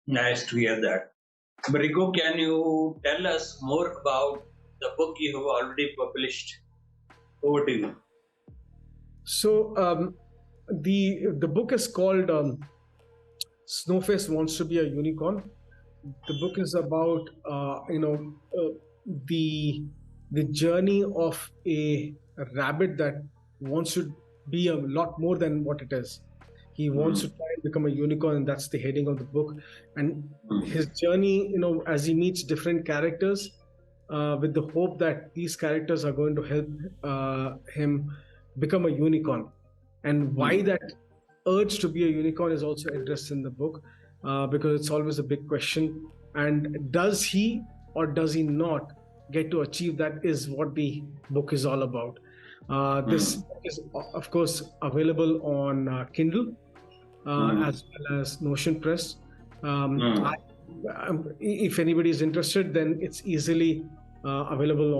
Nice to hear that. Brighu, can you tell us more about the book you have already published? Over to you. So the book is called Snowface Wants to Be a Unicorn. The book is about the the journey of a rabbit that wants to be a lot more than what it is. He wants to Mm, try and become a unicorn, and that's the heading of the book. And his mm, journey, as he meets different characters, with the hope that these characters are going to help him become a unicorn. And why mm, that urge to be a unicorn is also addressed in the book, because it's always a big question. And does he or does he not get to achieve that, is what the book is all about. This mm, is, of course, available on Kindle, mm, as well as Notion Press. mm, If anybody is interested, then it's easily available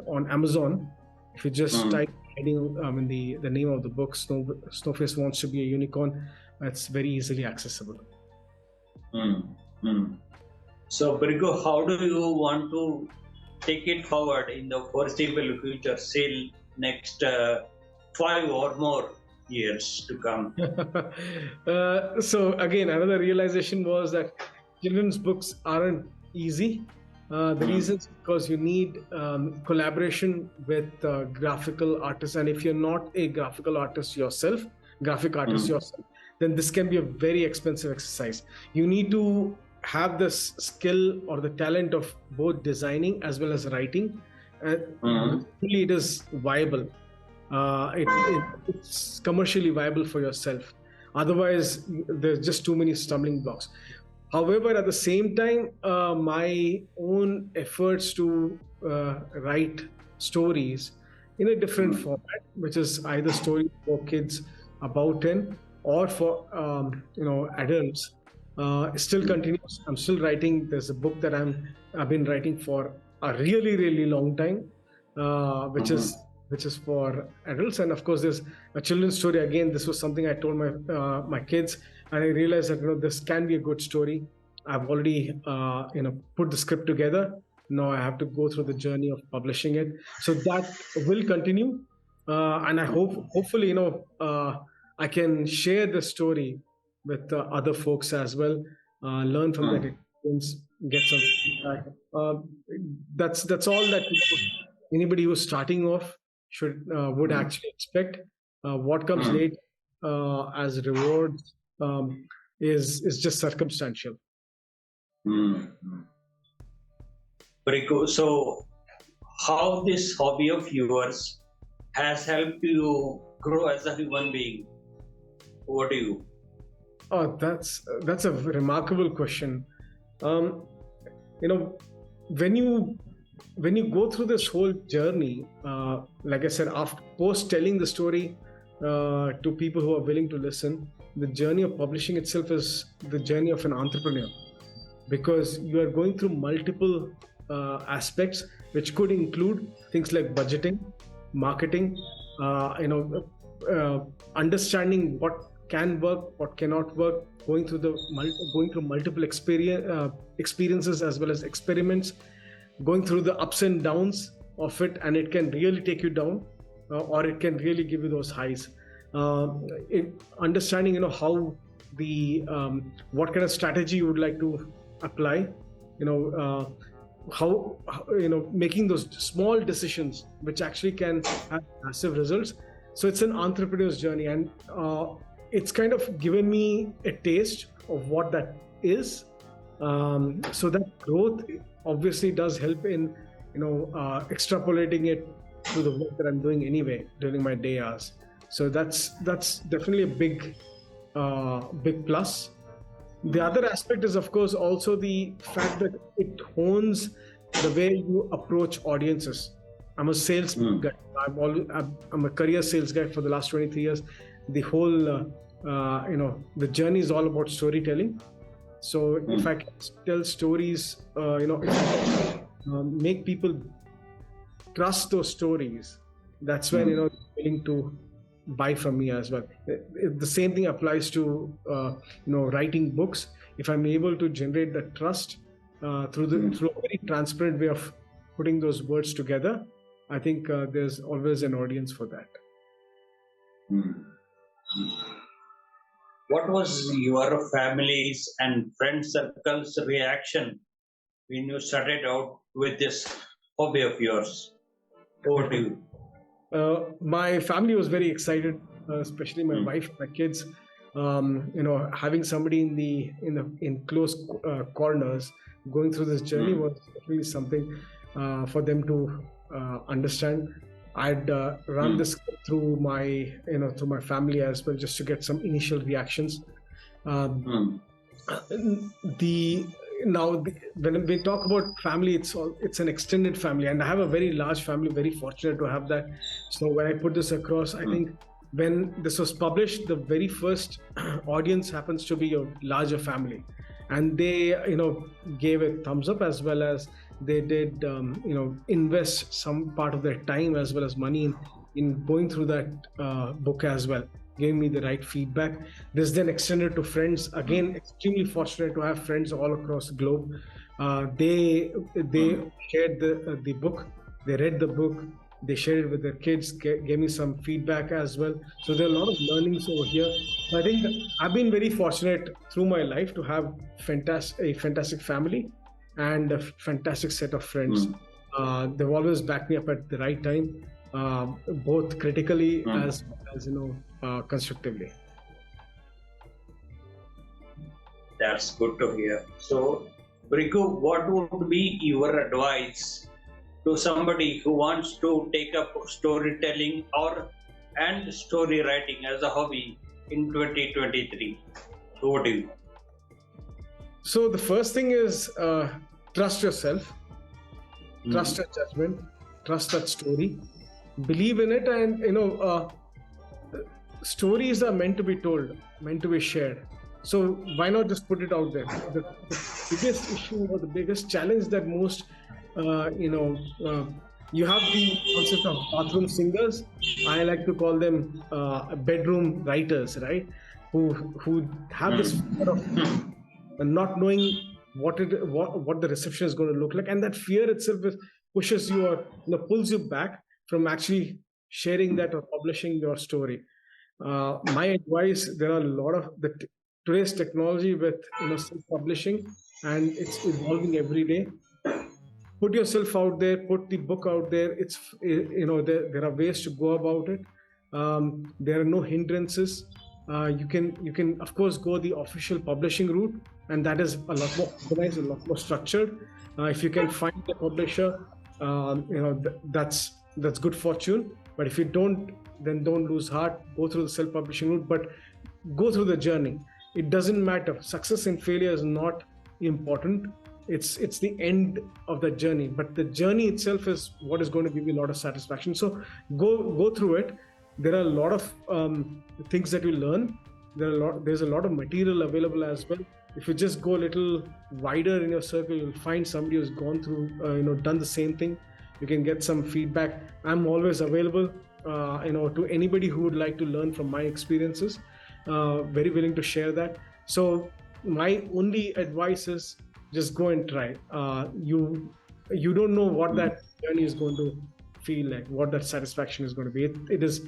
on Amazon. If you just mm, type the name of the book, Snowface Wants to Be a Unicorn, it's very easily accessible. mm, mm. So, Brighu, how do you want to take it forward in the foreseeable future, say next 5 or more years to come? So again, another realization was that children's books aren't easy. The Mm, reason is because you need collaboration with graphical artists, and if you're not a graphic artist mm, yourself, then this can be a very expensive exercise. You need to have this skill or the talent of both designing as well as writing. mm, Only it is viable. It's commercially viable for yourself. Otherwise, there's just too many stumbling blocks. However, at the same time, my own efforts to write stories in a different mm, format, which is either stories for kids about 10 or for adults, still mm, continues. I'm still writing. There's a book that I've been writing for a really really long time, which mm, is for adults. And of course, there's a children's story. Again, this was something I told my kids, and I realized that this can be a good story. I've already put the script together. Now I have to go through the journey of publishing it. So that will continue, and I hopefully I can share the story with other folks as well. Learn from that mm, experience, get some feedback. That's all that anybody who's starting off should would mm, actually expect. What comes mm, late as rewards is just circumstantial. mm, mm. Very cool. So, how this hobby of yours has helped you grow as a human being? Over to you. Oh, that's a remarkable question. Um, you know, when you go through this whole journey, like I said, after post telling the story to people who are willing to listen, the journey of publishing itself is the journey of an entrepreneur, because you are going through multiple aspects, which could include things like budgeting, marketing, understanding what can work, what cannot work, going through multiple experiences as well as experiments, going through the ups and downs of it, and it can really take you down, or it can really give you those highs. Understanding how the what kind of strategy you would like to apply, you know making those small decisions which actually can have massive results. So it's an entrepreneur's journey, and it's kind of given me a taste of what that is. So that growth obviously does help in extrapolating it to the work that I'm doing anyway during my day hours. So that's definitely a big plus. The other aspect is, of course, also the fact that it hones the way you approach audiences. I'm a sales Mm, guy. I'm a career sales guy for the last 23 years. The whole the journey is all about storytelling. So if mm, I can tell stories, if I can make people trust those stories, that's when mm, they're willing to buy from me as well. The same thing applies to writing books. If I'm able to generate the trust through a very transparent way of putting those words together, I think there's always an audience for that. What was your family's and friend circle's reaction when you started out with this hobby of yours? Over to you. My family was very excited, especially my wife, my kids. Having somebody in close corners going through this journey was really something for them to understand. I'd run this through my family as well, just to get some initial reactions. When we talk about family, it's an extended family, and I have a very large family. Very fortunate to have that. So when I put this across, I think when this was published, the very first audience happens to be your larger family, and they gave a thumbs up, as well as they did invest some part of their time as well as money in going through that book as well, gave me the right feedback. This then extended to friends. Again, extremely fortunate to have friends all across the globe. They shared the book, they read the book, they shared it with their kids, gave me some feedback as well. So there are a lot of learnings over here. So I think I've been very fortunate through my life to have a fantastic family and a fantastic set of friends. They've always backed me up at the right time, both critically as constructively. That's good to hear. So, Brighu, what would be your advice to somebody who wants to take up storytelling and story writing as a hobby in 2023? Over to you. So the first thing is trust yourself, trust your judgment, trust that story, believe in it, and stories are meant to be told, meant to be shared. So why not just put it out there? The biggest issue or the biggest challenge that most you have the concept of bathroom singers. I like to call them bedroom writers, right? Who have this fear of not knowing what the reception is going to look like, and that fear itself pushes you or pulls you back from actually sharing that or publishing your story. My advice: there are a lot of today's technology with self-publishing, and it's evolving every day. Put yourself out there, put the book out there. It's there are ways to go about it. There are no hindrances. You can of course go the official publishing route, and that is a lot more organized, a lot more structured. If you can find the publisher, that's good fortune. But if you don't, then don't lose heart. Go through the self-publishing route, but go through the journey. It doesn't matter. Success and failure is not important. It's the end of the journey, but the journey itself is what is going to give you a lot of satisfaction. So go through it. There are a lot of things that you learn. There's a lot of material available as well. If you just go a little wider in your circle, you'll find somebody who's gone through done the same thing. You can get some feedback. I'm always available to anybody who would like to learn from my experiences. Very willing to share that. So my only advice is just go and try. You don't know what that journey is going to feel like, what that satisfaction is going to be. It is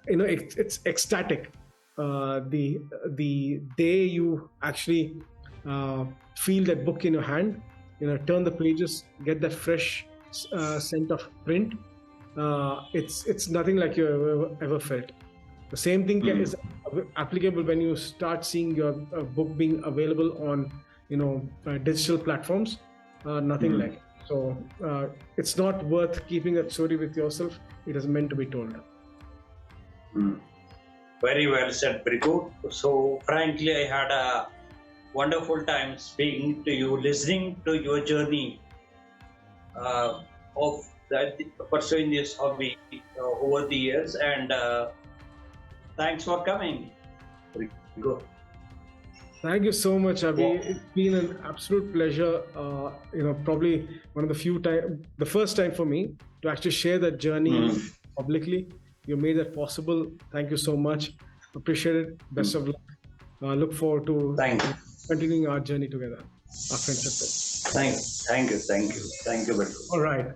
it's ecstatic. The day you actually feel that book in your hand, turn the pages, get that fresh scent of print. It's nothing like you ever felt. The same thing is applicable when you start seeing your book being available on digital platforms. Nothing like it. So it's not worth keeping that story with yourself. It is meant to be told. Very well said, Brighu. So frankly, I had a wonderful time speaking to you, listening to your journey of pursuing this hobby over the years, and thanks for coming, Brighu. Thank you so much, Abhi. It's been an absolute pleasure. Probably one of the first time for me to actually share that journey publicly. You made that possible. Thank you so much. Appreciate it. Best of luck. Look forward to Thank you. continuing our journey together, our friendship. Thank you. Thank you. Thank you. Thank you, Brighu. All right.